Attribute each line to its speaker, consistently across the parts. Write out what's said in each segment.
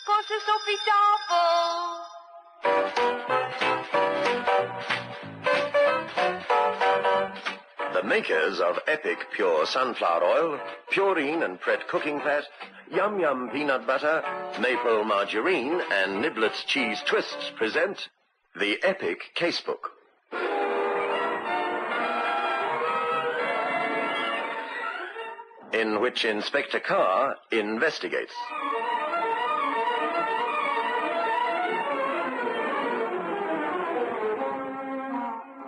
Speaker 1: Cose soffitavo.
Speaker 2: The makers of Epic Pure Sunflower Oil, Purine and Pret Cooking Fat, Yum Yum Peanut Butter, Maple Margarine, and Niblets Cheese Twists present the Epic Casebook. In which Inspector Carr investigates.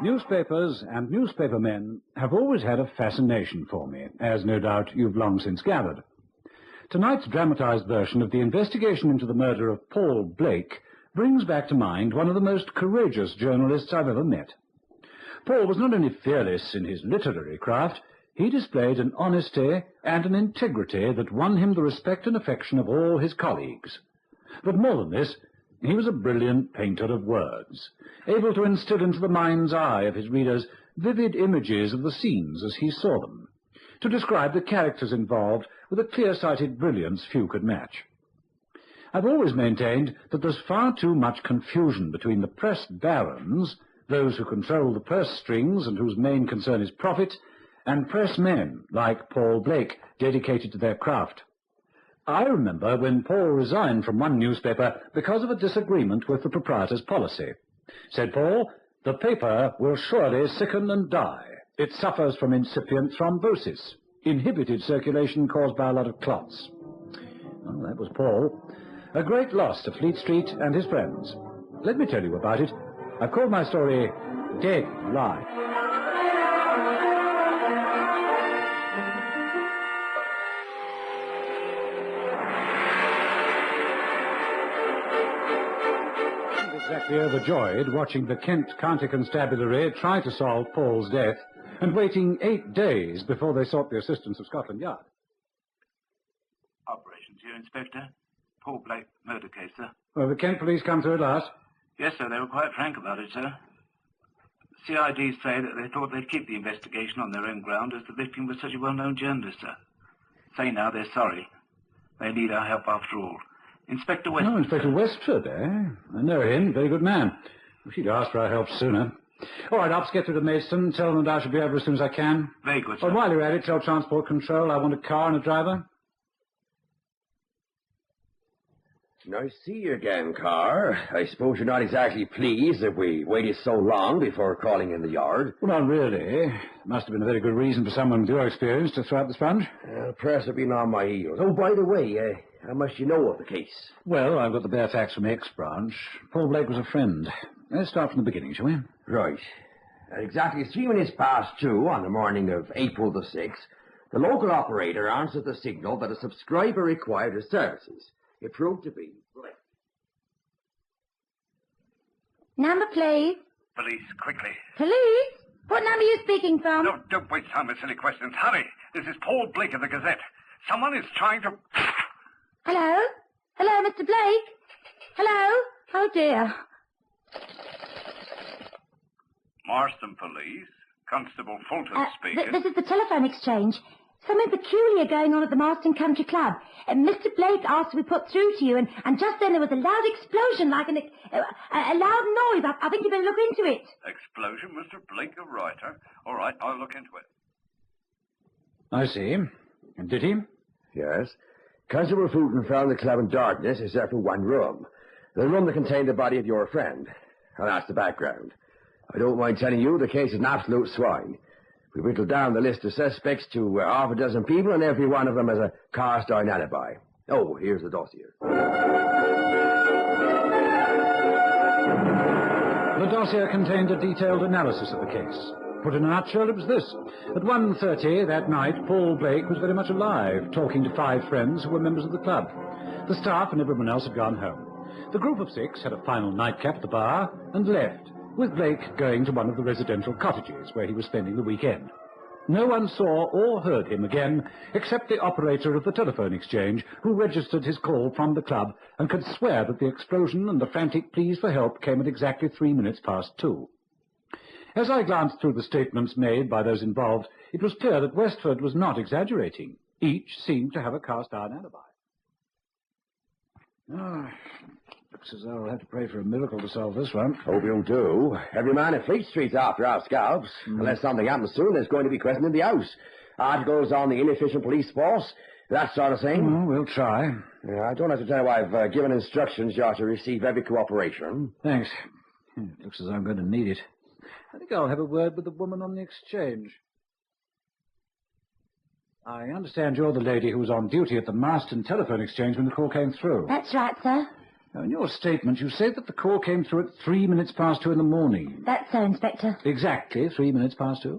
Speaker 3: Newspapers and newspapermen have always had a fascination for me, as no doubt you've long since gathered. Tonight's dramatized version of the investigation into the murder of Paul Blake brings back to mind one of the most courageous journalists I've ever met. Paul was not only fearless in his literary craft, he displayed an honesty and an integrity that won him the respect and affection of all his colleagues. But more than this, he was a brilliant painter of words, able to instill into the mind's eye of his readers vivid images of the scenes as he saw them, to describe the characters involved with a clear-sighted brilliance few could match. I've always maintained that there's far too much confusion between the press barons, those who control the purse strings and whose main concern is profit, and press men like Paul Blake, dedicated to their craft. I remember when Paul resigned from one newspaper because of a disagreement with the proprietor's policy. Said Paul, "The paper will surely sicken and die. It suffers from incipient thrombosis, inhibited circulation caused by a lot of clots." Well, that was Paul. A great loss to Fleet Street and his friends. Let me tell you about it. I've called my story Dead Lie. Exactly overjoyed watching the Kent County Constabulary try to solve Paul's death and waiting 8 days before they sought the assistance of Scotland Yard.
Speaker 4: Operations here, Inspector. Paul Blake murder case, sir.
Speaker 3: Well, the Kent police come through at last?
Speaker 4: Yes, sir. They were quite frank about it, sir. CID say that they thought they'd keep the investigation on their own ground as the victim was such a well-known journalist, sir. Say now they're sorry. They need our help after all. Inspector Westford.
Speaker 3: Oh, Inspector Westford, eh? I know him. Very good man. Wish he'd asked for our help sooner. All right, I'll get through to Maidstone. Tell them that I shall be over as soon as I can.
Speaker 4: Very good, sir.
Speaker 3: Oh, while you're at it, tell Transport Control I want a car and a driver.
Speaker 5: Nice to see you again, Carr. I suppose you're not exactly pleased that we waited so long before calling in the yard.
Speaker 3: Well, not really. Must have been a very good reason for someone with your experience to throw out the sponge.
Speaker 5: The press have been on my heels. Oh, by the way, how much do you know of the case?
Speaker 3: Well, I've got the bare facts from X branch. Paul Blake was a friend. Let's start from the beginning, shall we?
Speaker 5: Right. At exactly 3 minutes past 2 on the morning of April the 6th, the local operator answered the signal that a subscriber required his services. It proved to be Blake.
Speaker 6: Number, please.
Speaker 4: Police, quickly.
Speaker 6: Police? What number are you speaking from?
Speaker 4: No, don't waste time with silly questions. Hurry. This is Paul Blake of the Gazette. Someone is trying to...
Speaker 6: Hello? Hello, Mr. Blake? Hello? Oh, dear.
Speaker 4: Marston Police. Constable Fulton speaking.
Speaker 6: This is the telephone exchange. Something peculiar going on at the Marston Country Club. Mr. Blake asked to be put through to you, and just then there was a loud explosion, like a loud noise. I think you better look into it.
Speaker 4: Explosion, Mr. Blake, a writer. All right, I'll look into it.
Speaker 3: I see. And did he?
Speaker 5: Yes. Constable Fulton found the club in darkness except for one room. The room that contained the body of your friend. And that's the background. I don't mind telling you the case is an absolute swine. We whittled down the list of suspects to half a dozen people, and every one of them has a cast-iron alibi. Oh, here's the dossier.
Speaker 3: The dossier contained a detailed analysis of the case. Put in a nutshell, it was this. At 1:30 that night, Paul Blake was very much alive, talking to 5 friends who were members of the club. The staff and everyone else had gone home. The group of 6 had a final nightcap at the bar and left, with Blake going to one of the residential cottages where he was spending the weekend. No one saw or heard him again, except the operator of the telephone exchange, who registered his call from the club and could swear that the explosion and the frantic pleas for help came at exactly 3 minutes past 2. As I glanced through the statements made by those involved, it was clear that Westford was not exaggerating. Each seemed to have a cast-iron alibi. Oh, looks as though I'll have to pray for a miracle to solve this one.
Speaker 5: Hope you do. Every man in Fleet Street's after our scalps. Unless something happens soon, there's going to be questioning in the house. Articles on the inefficient police force, that sort of thing.
Speaker 3: Oh, we'll try.
Speaker 5: Yeah, I don't have to tell you I've given instructions you are to receive every cooperation.
Speaker 3: Thanks. It looks as though I'm going to need it. I think I'll have a word with the woman on the exchange. I understand you're the lady who was on duty at the Marston telephone exchange when the call came through.
Speaker 6: That's right, sir.
Speaker 3: Now, in your statement, you say that the call came through at 2 in the morning.
Speaker 6: That's so, Inspector.
Speaker 3: Exactly 2?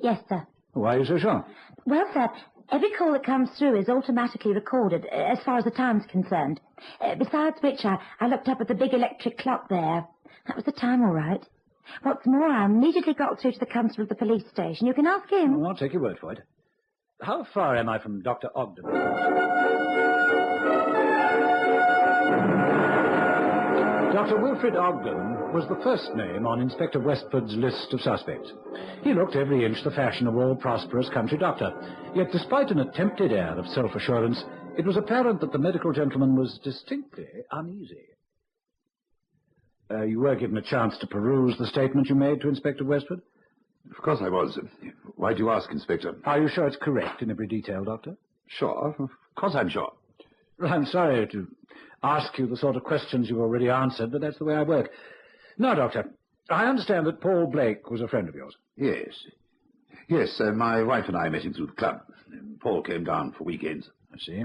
Speaker 6: Yes, sir.
Speaker 3: Why are you so sure?
Speaker 6: Well, sir, every call that comes through is automatically recorded, as far as the time's concerned. Besides which, I looked up at the big electric clock there. That was the time, all right. What's more, I immediately got through to the constable of the police station. You can ask him.
Speaker 3: I'll take your word for it. How far am I from Dr. Ogden? Dr. Wilfred Ogden was the first name on Inspector Westford's list of suspects. He looked every inch the fashionable, prosperous country doctor. Yet despite an attempted air of self-assurance, it was apparent that the medical gentleman was distinctly uneasy. You were given a chance to peruse the statement you made to Inspector Westford?
Speaker 7: Of course I was. Why do you ask, Inspector?
Speaker 3: Are you sure it's correct in every detail, Doctor?
Speaker 7: Sure. Of course I'm sure.
Speaker 3: Well, I'm sorry to ask you the sort of questions you've already answered, but that's the way I work. Now, Doctor, I understand that Paul Blake was a friend of yours.
Speaker 7: Yes. Yes, my wife and I met him through the club. Paul came down for weekends.
Speaker 3: I see.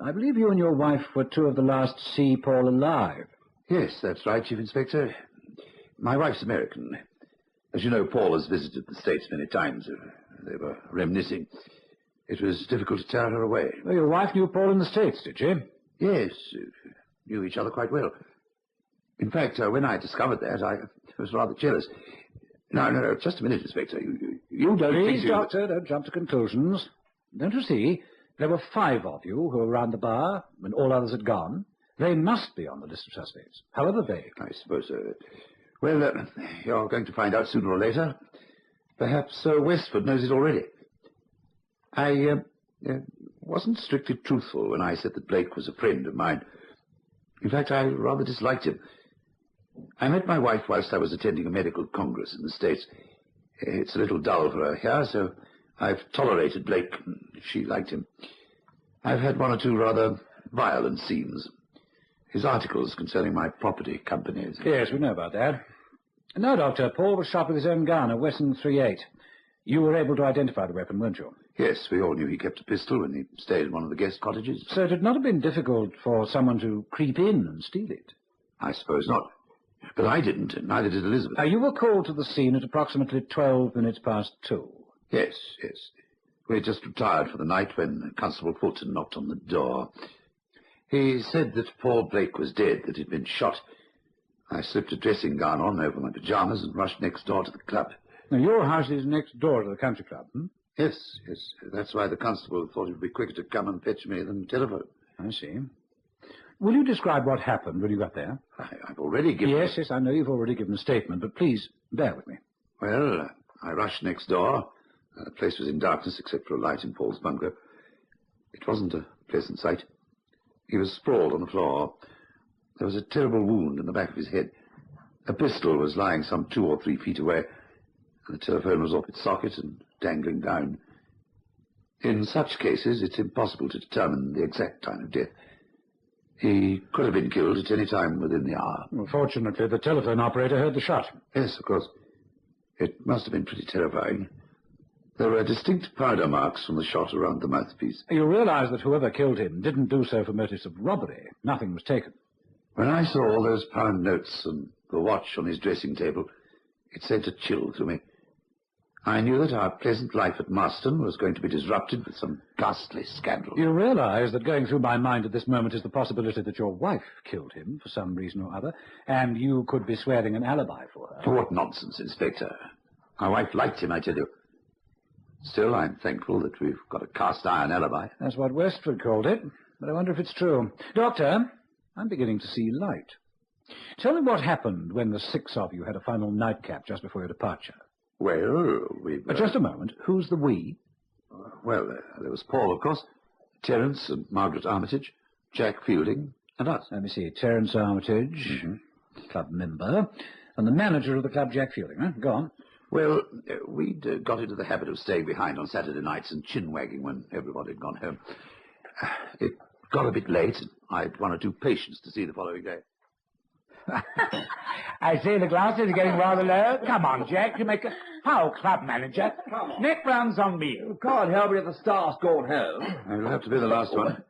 Speaker 3: I believe you and your wife were two of the last to see Paul alive.
Speaker 7: Yes, that's right, Chief Inspector. My wife's American. As you know, Paul has visited the States many times. They were reminiscing. It was difficult to tear her away.
Speaker 3: Well, your wife knew Paul in the States, did she?
Speaker 7: Yes, knew each other quite well. In fact, when I discovered that, I was rather jealous. No, just a minute, Inspector. You don't
Speaker 3: Please,
Speaker 7: think
Speaker 3: Doctor, don't jump to conclusions. Don't you see? There were 5 of you who were around the bar when all others had gone. They must be on the list of suspects, however vague.
Speaker 7: I suppose so. Well, you're going to find out sooner or later. Perhaps Westford knows it already. I wasn't strictly truthful when I said that Blake was a friend of mine. In fact, I rather disliked him. I met my wife whilst I was attending a medical congress in the States. It's a little dull for her here, so I've tolerated Blake. She liked him. I've had 1 or 2 rather violent scenes. His articles concerning my property companies.
Speaker 3: Yes, we know about that. No, Doctor, Paul was shot with his own gun, a Wesson .38. You were able to identify the weapon, weren't you?
Speaker 7: Yes, we all knew he kept a pistol when he stayed in one of the guest cottages.
Speaker 3: So it would not have been difficult for someone to creep in and steal it?
Speaker 7: I suppose not. But I didn't, and neither did Elizabeth.
Speaker 3: You were called to the scene at approximately 2:12.
Speaker 7: Yes. We had just retired for the night when Constable Fulton knocked on the door. He said that Paul Blake was dead, that he'd been shot. I slipped a dressing gown on over my pajamas and rushed next door to the club.
Speaker 3: Now, your house is next door to the country club, hmm?
Speaker 7: Yes. That's why the constable thought it would be quicker to come and fetch me than telephone.
Speaker 3: I see. Will you describe what happened when you got there?
Speaker 7: I've already given...
Speaker 3: Yes, I know you've already given a statement, but please, bear with me.
Speaker 7: Well, I rushed next door. The place was in darkness except for a light in Paul's bungalow. It wasn't a pleasant sight. He was sprawled on the floor. There was a terrible wound in the back of his head. A pistol was lying some 2 or 3 feet away. The telephone was off its socket and dangling down. In such cases, it's impossible to determine the exact time of death. He could have been killed at any time within the hour.
Speaker 3: Well, fortunately, the telephone operator heard the shot.
Speaker 7: Yes, of course. It must have been pretty terrifying. There were distinct powder marks from the shot around the mouthpiece.
Speaker 3: You realize that whoever killed him didn't do so for motives of robbery. Nothing was taken.
Speaker 7: When I saw all those pound notes and the watch on his dressing table, it sent a chill through me. I knew that our pleasant life at Marston was going to be disrupted with some ghastly scandal.
Speaker 3: You realize that going through my mind at this moment is the possibility that your wife killed him for some reason or other, and you could be swearing an alibi for her.
Speaker 7: What nonsense, Inspector. My wife liked him, I tell you. Still, I'm thankful that we've got a cast-iron alibi.
Speaker 3: That's what Westford called it, but I wonder if it's true. Doctor, I'm beginning to see light. Tell me what happened when the 6 of you had a final nightcap just before your departure.
Speaker 7: Well, we've...
Speaker 3: Just a moment. Who's the we?
Speaker 7: Well, there was Paul, of course, Terence and Margaret Armitage, Jack Fielding, And us?
Speaker 3: Let me see. Terence Armitage, club member, and the manager of the club, Jack Fielding. Huh? Go on.
Speaker 7: Well, we'd got into the habit of staying behind on Saturday nights and chin-wagging when everybody had gone home. It got a bit late, and I'd one or two patients to see the following day.
Speaker 8: I see the glasses are getting rather low. Come on, Jack, you make a... How, club manager? Neck rounds on me.
Speaker 5: You can't help it if the staff's gone home.
Speaker 7: It'll have to be the last one.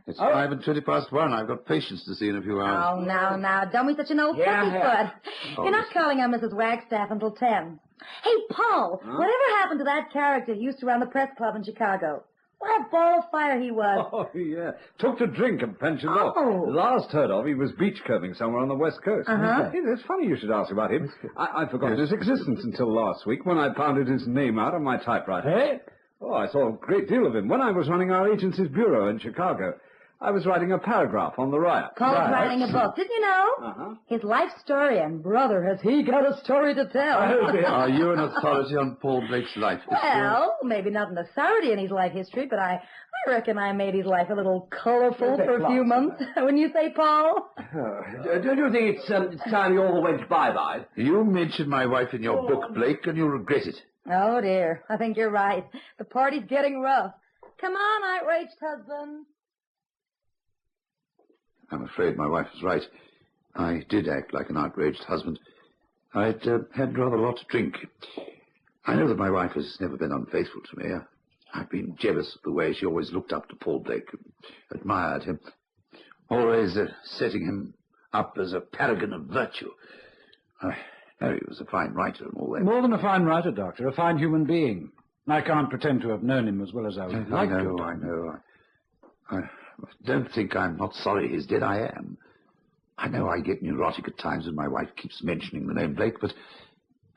Speaker 7: It's 1:20. I've got patients to see in a few hours.
Speaker 6: Oh, now, don't be such an old pussyfoot. You're not calling on Mrs. Wagstaff until 10. Hey, Paul, whatever happened to that character who used to run the press club in Chicago? What a ball of fire he was.
Speaker 3: Oh, yeah. Took to drink and pensioned off. Last heard of, he was beachcombing somewhere on the West Coast. It's funny you should ask about him. I'd forgotten his existence until last week when I pounded his name out on my typewriter.
Speaker 8: Hey?
Speaker 3: Oh, I saw a great deal of him when I was running our agency's bureau in Chicago. I was writing a paragraph on the riot.
Speaker 6: Paul's writing a book. Didn't you know? His life story, and brother, has he got a story to tell.
Speaker 7: Are you an authority on Paul Blake's life history?
Speaker 6: Well, maybe not an authority in his life history, but I reckon I made his life a little colorful for a few months. Wouldn't you say, Paul?
Speaker 5: Don't you think it's time you all went bye-bye?
Speaker 7: You mentioned my wife in your book, Blake, and you'll regret it.
Speaker 6: Oh, dear. I think you're right. The party's getting rough. Come on, outraged husband.
Speaker 7: I'm afraid my wife was right. I did act like an outraged husband. I'd had rather a lot to drink. I know that my wife has never been unfaithful to me. I've been jealous of the way she always looked up to Paul Blake, admired him, always setting him up as a paragon of virtue. I know he was a fine writer and all that.
Speaker 3: More than a fine writer, Doctor, a fine human being. I can't pretend to have known him as well as I would like to.
Speaker 7: I know. I don't think I'm not sorry he's dead. I am. I know I get neurotic at times when my wife keeps mentioning the name Blake, but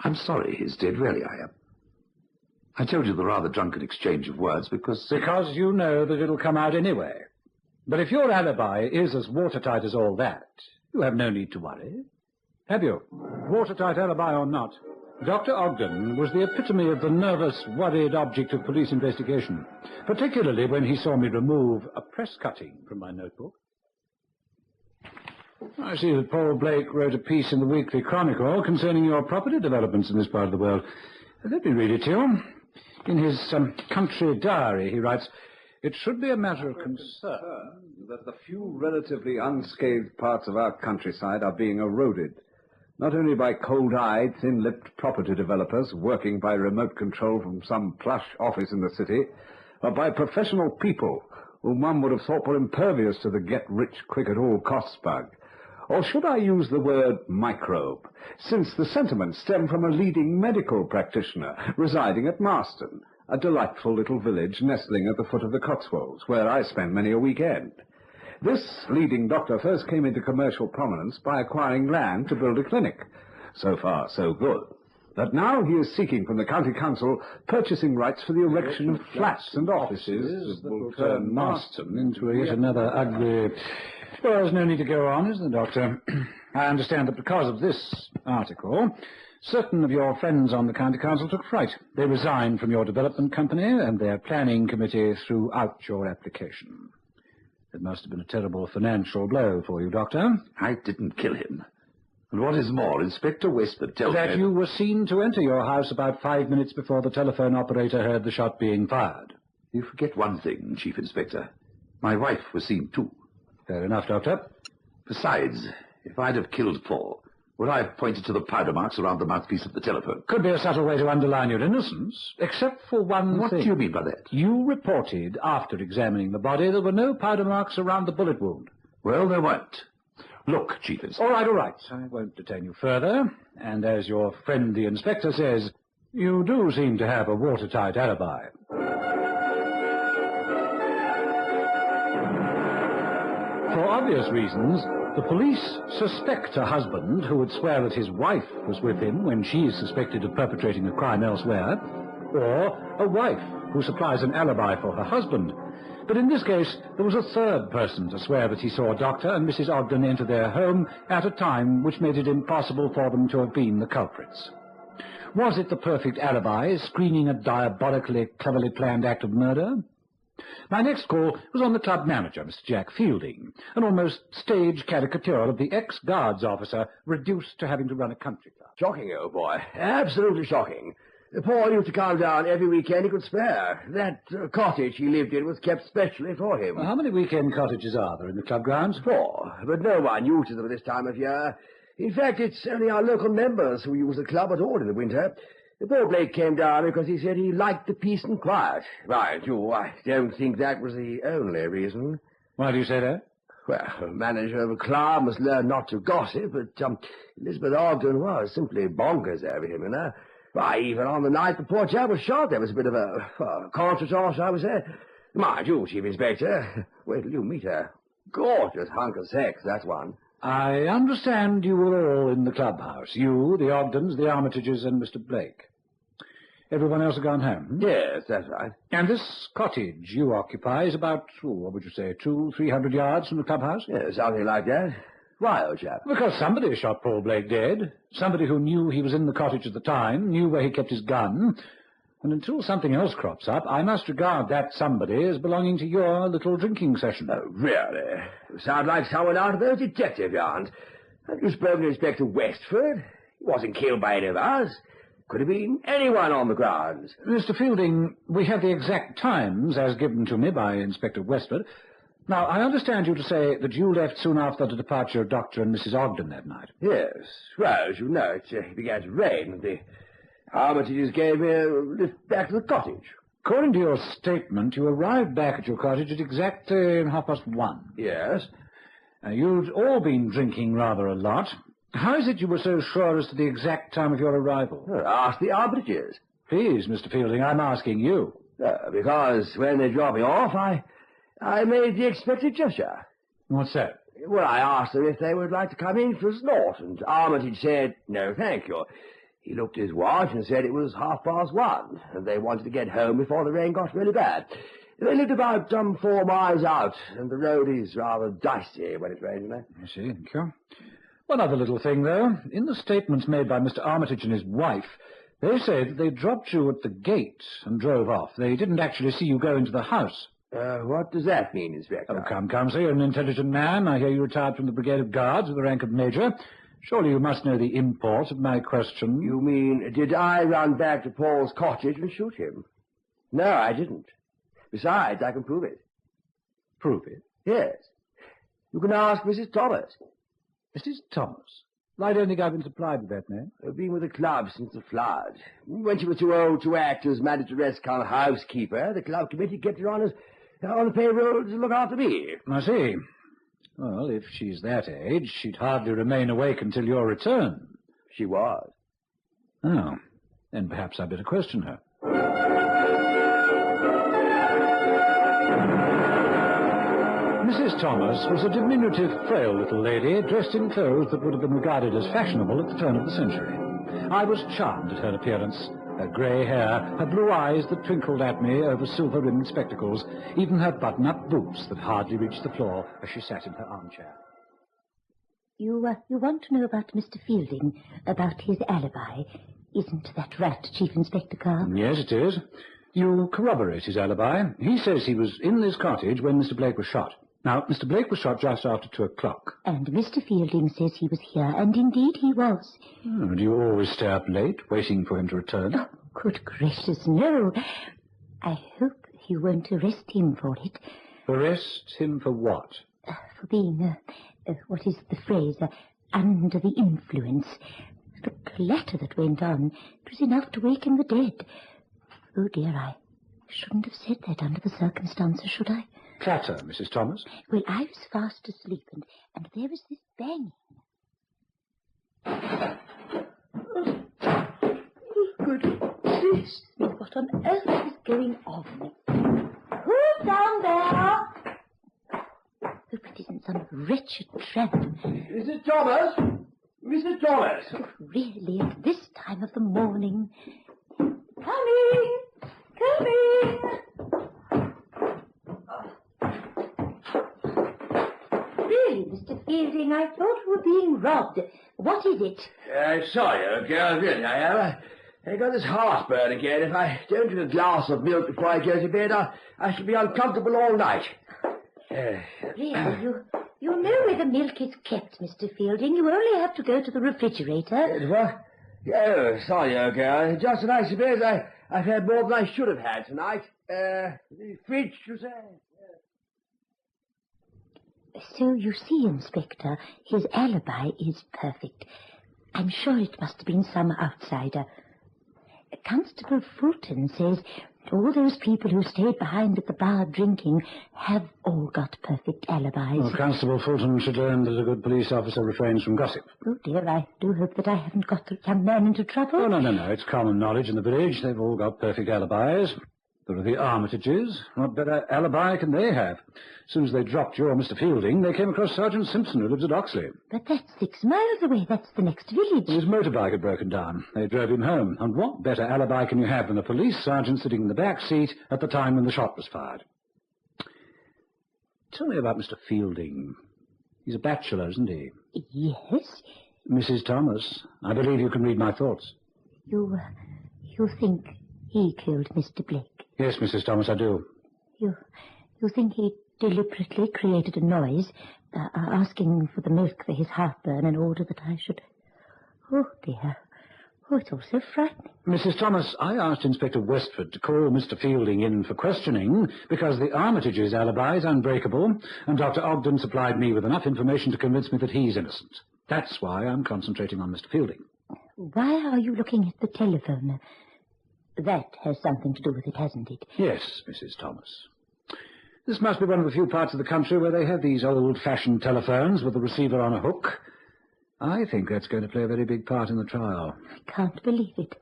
Speaker 7: I'm sorry he's dead, really I am. I told you the rather drunken exchange of words because...
Speaker 3: Because you know that it'll come out anyway. But if your alibi is as watertight as all that, you have no need to worry. Have you? Watertight alibi or not, Dr. Ogden was the epitome of the nervous, worried object of police investigation, particularly when he saw me remove a press cutting from my notebook. I see that Paul Blake wrote a piece in the Weekly Chronicle concerning your property developments in this part of the world. Let me read it to you. In his country diary, he writes, "It should be a matter of concern that the few relatively unscathed parts of our countryside are being eroded, not only by cold-eyed, thin-lipped property developers working by remote control from some plush office in the city, but by professional people whom one would have thought were impervious to the get-rich-quick-at-all-costs bug. Or should I use the word microbe, since the sentiments stem from a leading medical practitioner residing at Marston, a delightful little village nestling at the foot of the Cotswolds, where I spend many a weekend. This leading doctor first came into commercial prominence by acquiring land to build a clinic. So far, so good. But now he is seeking from the county council purchasing rights for the erection of flats and offices that will turn Marston into yet another ugly... Well, there's no need to go on, is there, Doctor? I understand that because of this article, certain of your friends on the county council took fright. They resigned from your development company and their planning committee threw out your application. It must have been a terrible financial blow for you, Doctor.
Speaker 7: I didn't kill him. And what is more, Inspector Westford tells me...
Speaker 3: That you were seen to enter your house about 5 minutes before the telephone operator heard the shot being fired.
Speaker 7: You forget one thing, Chief Inspector. My wife was seen too.
Speaker 3: Fair enough, Doctor.
Speaker 7: Besides, if I'd have killed Paul, would I have pointed to the powder marks around the mouthpiece of the telephone?
Speaker 3: Could be a subtle way to underline your innocence, except for one thing.
Speaker 7: What do you mean by that?
Speaker 3: You reported, after examining the body, there were no powder marks around the bullet wound.
Speaker 7: Well, there weren't. Look, Chief Inspector.
Speaker 3: All right. I won't detain you further. And as your friend the inspector says, you do seem to have a watertight alibi. For obvious reasons, the police suspect a husband who would swear that his wife was with him when she is suspected of perpetrating a crime elsewhere, or a wife who supplies an alibi for her husband. But in this case, there was a third person to swear that he saw Dr. and Mrs. Ogden enter their home at a time which made it impossible for them to have been the culprits. Was it the perfect alibi screening a diabolically, cleverly planned act of murder? My next call was on the club manager, Mr. Jack Fielding, an almost stage caricature of the ex-guards officer reduced to having to run a country club.
Speaker 5: Shocking, old boy. Absolutely shocking. Paul used to come down every weekend he could spare. That cottage he lived in was kept specially for him.
Speaker 3: Well, how many weekend cottages are there in the club grounds?
Speaker 5: 4, but no one uses them this time of year. In fact, it's only our local members who use the club at all in the winter. Poor Blake came down because he said he liked the peace and quiet. Mind you, I don't think that was the only reason.
Speaker 3: Why do you say that?
Speaker 5: Well, a manager of a club must learn not to gossip, but Elizabeth Ogden was simply bonkers over him, you know. Why, even on the night the poor chap was shot, there was a bit of a contretemps, I would say. Mind you, Chief Inspector, wait till you meet her. Gorgeous hunk of sex, that's one.
Speaker 3: I understand you were all in the clubhouse. You, the Ogdens, the Armitages, and Mr. Blake. Everyone else has gone home?
Speaker 5: Yes, that's right.
Speaker 3: And this cottage you occupy is about, what would you say, 200-300 yards from the clubhouse?
Speaker 5: Yes, something like that. Why, old chap?
Speaker 3: Because somebody shot Paul Blake dead. Somebody who knew he was in the cottage at the time, knew where he kept his gun. And until something else crops up, I must regard that somebody as belonging to your little drinking session.
Speaker 5: Oh, really? You sound like someone out of those detective yarns. Have you spoken to Inspector Westford? He wasn't killed by any of us. Could have been anyone on the grounds.
Speaker 3: Mr. Fielding, we have the exact times as given to me by Inspector Westford. Now, I understand you to say that you left soon after the departure of Dr. and Mrs. Ogden that night.
Speaker 5: Yes. Well, as you know, it began to rain, and the Armitages gave me a lift back to the cottage.
Speaker 3: According to your statement, you arrived back at your cottage at exactly 1:30.
Speaker 5: Yes.
Speaker 3: You'd all been drinking rather a lot. How is it you were so sure as to the exact time of your arrival?
Speaker 5: Well, ask the Armitages.
Speaker 3: Please, Mr. Fielding, I'm asking you.
Speaker 5: Because when they dropped me off, I made the expected gesture.
Speaker 3: What's that?
Speaker 5: Well, I asked them if they would like to come in for a snort, and Armitage said, no, thank you. He looked at his watch and said it was 1:30, and they wanted to get home before the rain got really bad. They lived about 4 miles out, and the road is rather dicey when it rains, you know.
Speaker 3: I see, thank you. One other little thing, though. In the statements made by Mr. Armitage and his wife, they said that they dropped you at the gate and drove off. They didn't actually see you go into the house.
Speaker 5: What does that mean, Inspector?
Speaker 3: Oh, come, sir. You're an intelligent man. I hear you retired from the Brigade of Guards with the rank of Major. Surely you must know the import of my question.
Speaker 5: You mean, did I run back to Paul's cottage and shoot him? No, I didn't. Besides, I can prove it.
Speaker 3: Prove it?
Speaker 5: Yes. You can ask Mrs. Thomas.
Speaker 3: Mrs. Thomas? Well, I don't think I've been supplied with that name.
Speaker 5: I've been with the club since the flood. When she was too old to act as manageress cum housekeeper, the club committee kept her on the payroll to look after me.
Speaker 3: I see. Well, if she's that age, she'd hardly remain awake until your return.
Speaker 5: She was.
Speaker 3: Oh, then perhaps I'd better question her. Mrs. Thomas was a diminutive, frail little lady, dressed in clothes that would have been regarded as fashionable at the turn of the century. I was charmed at her appearance. Her grey hair, her blue eyes that twinkled at me over silver-rimmed spectacles, even her button-up boots that hardly reached the floor as she sat in her armchair.
Speaker 6: You want to know about Mr. Fielding, about his alibi. Isn't that right, Chief Inspector Carr?
Speaker 3: Yes, it is. You corroborate his alibi. He says he was in this cottage when Mr. Blake was shot. Now, Mr. Blake was shot just after 2:00.
Speaker 6: And Mr. Fielding says he was here, and indeed he was.
Speaker 3: Oh, do you always stay up late, waiting for him to return?
Speaker 6: Oh, good gracious, no. I hope you won't arrest him for it.
Speaker 3: Arrest him for what?
Speaker 6: For being, what is the phrase, under the influence. The clatter that went on, it was enough to waken the dead. Oh, dear, I shouldn't have said that under the circumstances, should I?
Speaker 3: Clatter, Mrs. Thomas.
Speaker 6: Well, I was fast asleep, and there was this banging. Good gracious, what on earth is going on? Who's down there? Hope it isn't some wretched tramp.
Speaker 5: Mrs. Thomas! Mrs. Thomas!
Speaker 6: Oh, really, at this time of the morning? Coming! Coming! Really, Mr. Fielding, I thought we were being robbed. What is it?
Speaker 5: Sorry, girl, really, I am. I got this heartburn again. If I don't drink a glass of milk before I go to bed, I shall be uncomfortable all night.
Speaker 6: Really, you know where the milk is kept, Mr. Fielding. You only have to go to the refrigerator.
Speaker 5: What? Oh, sorry, old girl. Just that I suppose I've had more than I should have had tonight. The fridge, you say?
Speaker 6: So you see, Inspector, his alibi is perfect. I'm sure it must have been some outsider. Constable Fulton says all those people who stayed behind at the bar drinking have all got perfect alibis.
Speaker 3: Well, Constable Fulton should learn that a good police officer refrains from gossip.
Speaker 6: Oh, dear, I do hope that I haven't got the young man into trouble.
Speaker 3: Oh, no. It's common knowledge in the village. They've all got perfect alibis. There are the Armitages. What better alibi can they have? As soon as they dropped you or Mr. Fielding, they came across Sergeant Simpson, who lives at Oxley.
Speaker 6: But that's 6 miles away. That's the next village.
Speaker 3: His motorbike had broken down. They drove him home. And what better alibi can you have than a police sergeant sitting in the back seat at the time when the shot was fired? Tell me about Mr. Fielding. He's a bachelor, isn't he?
Speaker 6: Yes.
Speaker 3: Mrs. Thomas, I believe you can read my thoughts.
Speaker 6: You think he killed Mr. Blake?
Speaker 3: Yes, Mrs. Thomas, I do.
Speaker 6: You think he deliberately created a noise, asking for the milk for his heartburn in order that I should... Oh, dear. Oh, it's all so frightening.
Speaker 3: Mrs. Thomas, I asked Inspector Westford to call Mr. Fielding in for questioning because the Armitage's alibi is unbreakable, and Dr. Ogden supplied me with enough information to convince me that he's innocent. That's why I'm concentrating on Mr. Fielding.
Speaker 6: Why are you looking at the telephone? That has something to do with it, hasn't it?
Speaker 3: Yes, Mrs. Thomas. This must be one of the few parts of the country where they have these old-fashioned telephones with the receiver on a hook. I think that's going to play a very big part in the trial.
Speaker 6: I can't believe it.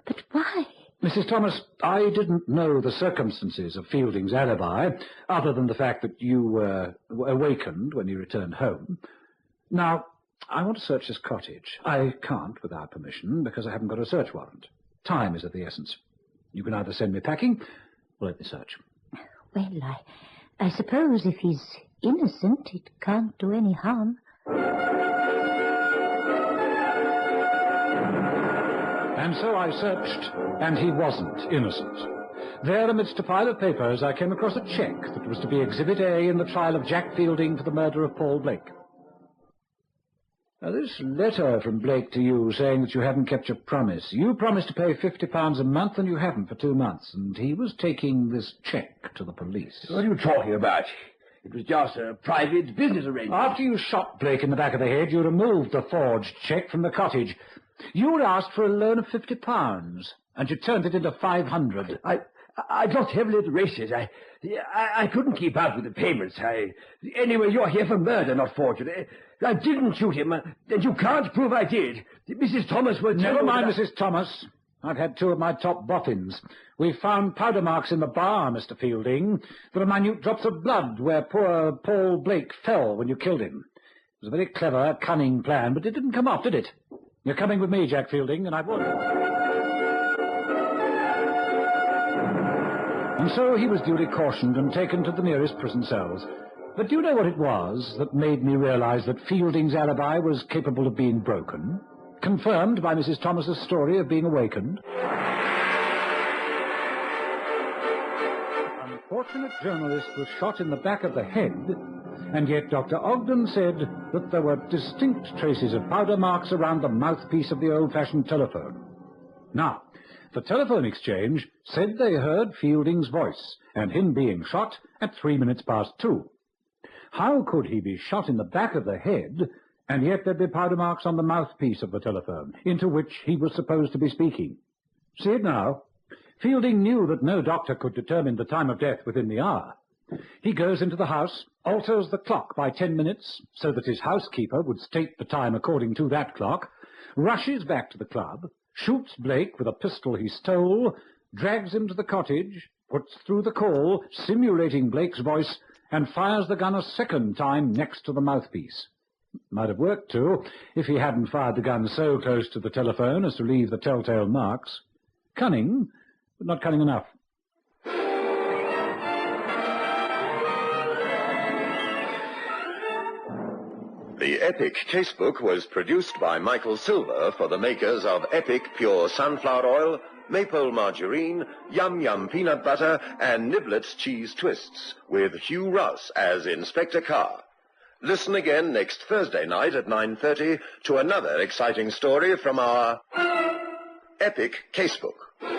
Speaker 6: But why?
Speaker 3: Mrs. Thomas, I didn't know the circumstances of Fielding's alibi, other than the fact that you were awakened when you returned home. Now, I want to search this cottage. I can't without permission, because I haven't got a search warrant. Time is of the essence. You can either send me packing, or let me search.
Speaker 6: Well, I suppose if he's innocent, it can't do any harm.
Speaker 3: And so I searched, and he wasn't innocent. There, amidst a pile of papers, I came across a cheque that was to be Exhibit A in the trial of Jack Fielding for the murder of Paul Blake. Now, this letter from Blake to you saying that you haven't kept your promise. You promised to pay £50 a month, and you haven't for 2 months. And he was taking this cheque to the police.
Speaker 5: What are you talking about? It was just a private business arrangement.
Speaker 3: After you shot Blake in the back of the head, you removed the forged cheque from the cottage. You were asked for a loan of £50, and you turned it into £500.
Speaker 5: I got heavily at the races. I couldn't keep up with the payments. Anyway, you're here for murder, not forgery. I didn't shoot him, and you can't prove I did. Mrs. Thomas will...
Speaker 3: Never mind, Mrs. Thomas. I've had 2 of my top boffins. We found powder marks in the bar, Mr. Fielding. There are minute drops of blood where poor Paul Blake fell when you killed him. It was a very clever, cunning plan, but it didn't come off, did it? You're coming with me, Jack Fielding, and I've ordered. And so he was duly cautioned and taken to the nearest prison cells. But do you know what it was that made me realize that Fielding's alibi was capable of being broken? Confirmed by Mrs. Thomas's story of being awakened? The unfortunate journalist was shot in the back of the head, and yet Dr. Ogden said that there were distinct traces of powder marks around the mouthpiece of the old-fashioned telephone. Now, the telephone exchange said they heard Fielding's voice, and him being shot at 2:03. How could he be shot in the back of the head, and yet there'd be powder marks on the mouthpiece of the telephone, into which he was supposed to be speaking? See it now. Fielding knew that no doctor could determine the time of death within the hour. He goes into the house, alters the clock by 10 minutes, so that his housekeeper would state the time according to that clock, rushes back to the club, shoots Blake with a pistol he stole, drags him to the cottage, puts through the call, simulating Blake's voice, and fires the gun a second time next to the mouthpiece. Might have worked, too, if he hadn't fired the gun so close to the telephone as to leave the telltale marks. Cunning, but not cunning enough.
Speaker 2: The Epic Casebook was produced by Michael Silver for the makers of Epic Pure Sunflower Oil, Maple Margarine, Yum Yum Peanut Butter, and Niblets Cheese Twists, with Hugh Ross as Inspector Carr. Listen again next Thursday night at 9:30 to another exciting story from our Epic Casebook.